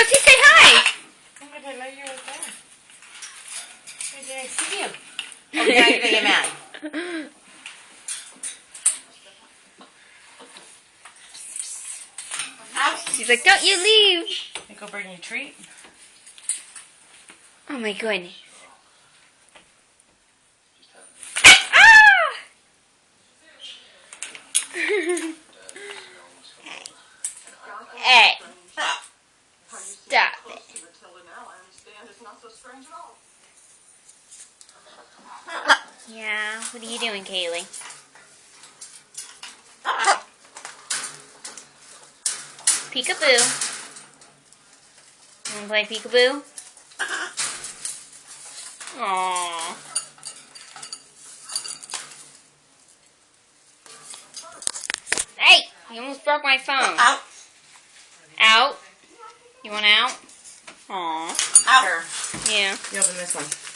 Rosie, say hi. Oh, but I love you right there. I didn't see you. Oh, now you're gonna get mad. Ow. She's like, don't you leave. You go bring you a treat. Oh my goodness. Ah! Hey. Stop it. Yeah, what are you doing, Kaylee? Peekaboo. You wanna play peekaboo? Aww. Hey! You almost broke my phone. Out. Out? You want out? Aww. Out. Yeah. You open this one.